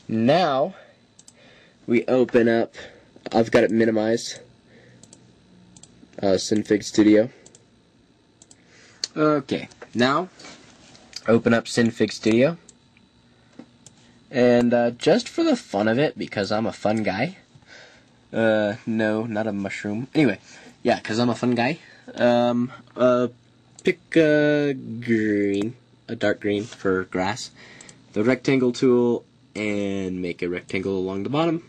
Now we open up, I've got it minimized, synfig Studio. Okay, now open up synfig Studio, and just for the fun of it, because I'm a fun guy, no, not a mushroom, anyway, yeah, because I'm a fun guy, pick green, a dark green for grass, the rectangle tool, and make a rectangle along the bottom,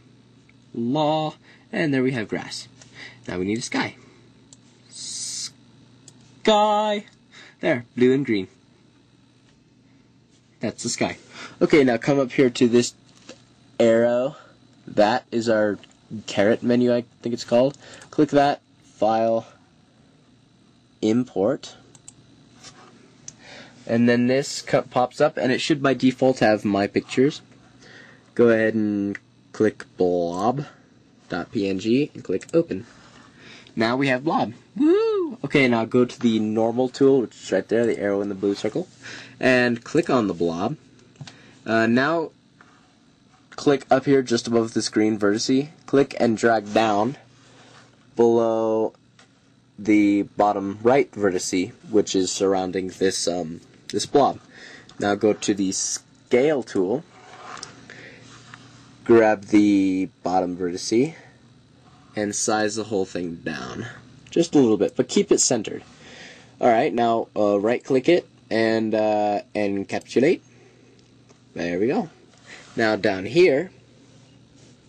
and there we have grass. Now we need a sky. Sky! There, blue and green. That's the sky. Okay, now come up here to this arrow. That is our carrot menu, I think it's called. Click that, File, Import. And then this pops up, and it should by default have my pictures. Go ahead and click blob.png and click Open. Now we have blob. Woo! Okay, now go to the normal tool, which is right there, the arrow in the blue circle, and click on the blob. Now click up here just above this green vertice. Click and drag down below the bottom right vertice, which is surrounding this this blob. Now go to the scale tool, grab the bottom vertice, and size the whole thing down just a little bit, but keep it centered. Alright, now right click it and encapsulate. There we go. Now down here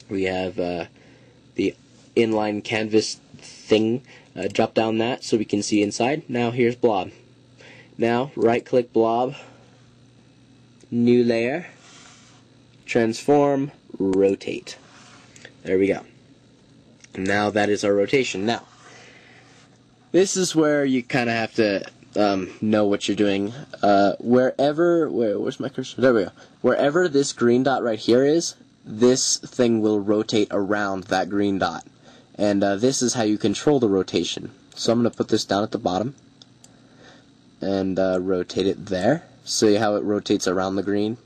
we have the inline canvas thing. Drop down that so we can see inside. Now here's blob. Now right click blob, new layer, transform, rotate. There we go. Now that is our rotation. Now this is where you kind of have to know what you're doing. Where's my cursor? There we go. Wherever this green dot right here is, this thing will rotate around that green dot. And this is how you control the rotation. So I'm going to put this down at the bottom and rotate it there. See how it rotates around the green?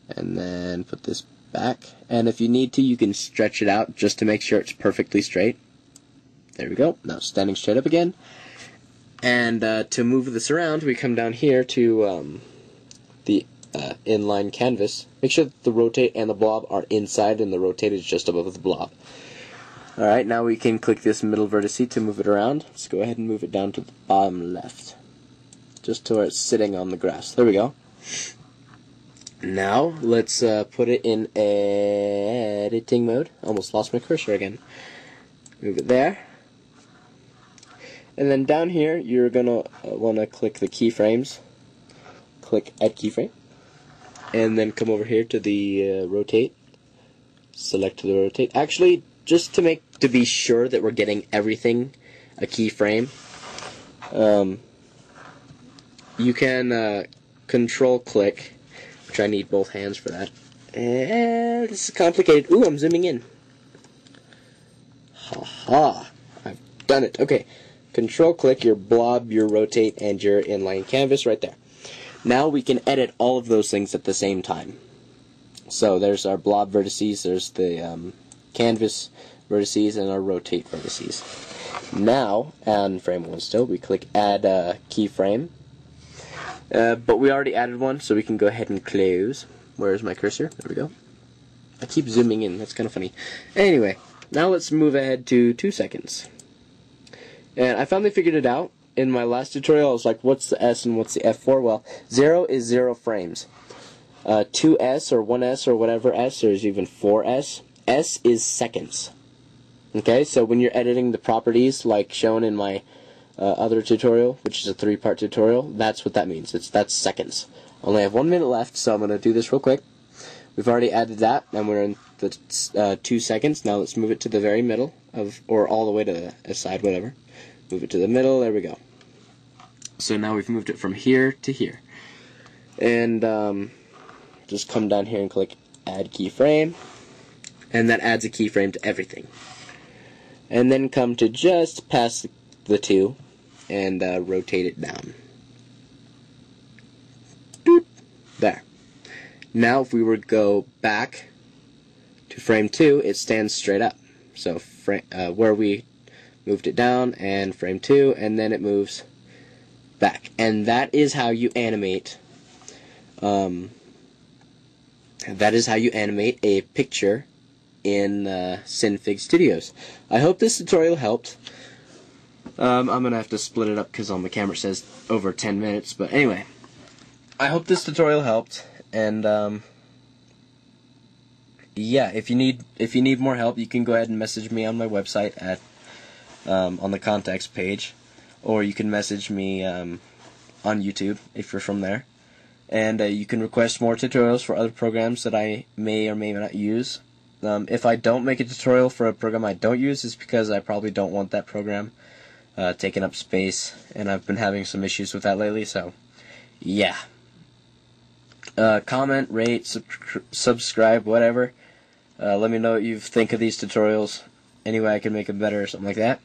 And then put this back. And if you need to, you can stretch it out just to make sure it's perfectly straight. There we go. Now standing straight up again. And to move this around, we come down here to the inline canvas. Make sure that the rotate and the blob are inside and the rotate is just above the blob. Alright, now we can click this middle vertice to move it around. Let's go ahead and move it down to the bottom left, just to where it's sitting on the grass. There we go. Now let's put it in editing mode. Almost lost my cursor again. Move it there. And then down here you're gonna want to click the keyframes. Click add keyframe. And then come over here to the rotate. Select the rotate. Actually, just to be sure that we're getting everything a keyframe, you can control click, which I need both hands for that. And this is complicated. Ooh, I'm zooming in. Haha, I've done it. Okay, control click your blob, your rotate, and your inline canvas right there. Now we can edit all of those things at the same time. So there's our blob vertices, there's the canvas vertices, and our rotate vertices. Now, on frame 1 still, we click add keyframe. But we already added one, so we can go ahead and close. Where's my cursor? There we go. I keep zooming in, that's kind of funny. Anyway, now let's move ahead to 2 seconds. And I finally figured it out. In my last tutorial, I was like, what's the S and what's the F for? Well, 0 is 0 frames. 2S or 1S or whatever S, or is even 4S. S is seconds. Okay, so when you're editing the properties, like shown in my other tutorial, which is a 3-part tutorial, that's what that means. That's seconds. I only have 1 minute left, so I'm going to do this real quick. We've already added that, and we're in the 2 seconds. Now let's move it to the very middle, or all the way to the side, whatever. Move it to the middle, there we go. So now we've moved it from here to here. And just come down here and click add keyframe. And that adds a keyframe to everything. And then come to just past the 2 and rotate it down. Boop. There. Now if we were to go back to frame 2, it stands straight up. So where we moved it down, and frame 2, and then it moves back. And that is how you animate a picture in synfig Studios. I hope this tutorial helped. I'm gonna have to split it up because on the camera it says over 10 minutes, but anyway, I hope this tutorial helped, and yeah, if you need more help, you can go ahead and message me on my website at on the contacts page, or you can message me on YouTube if you're from there, and you can request more tutorials for other programs that I may or may not use. If I don't make a tutorial for a program I don't use, it's because I probably don't want that program taking up space, and I've been having some issues with that lately, so yeah. Comment, rate, subscribe, whatever. Let me know what you think of these tutorials. Any way I can make them better or something like that.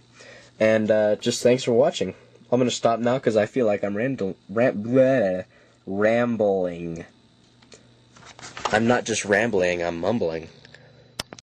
And just thanks for watching. I'm going to stop now because I feel like I'm rambling. I'm not just rambling, I'm mumbling.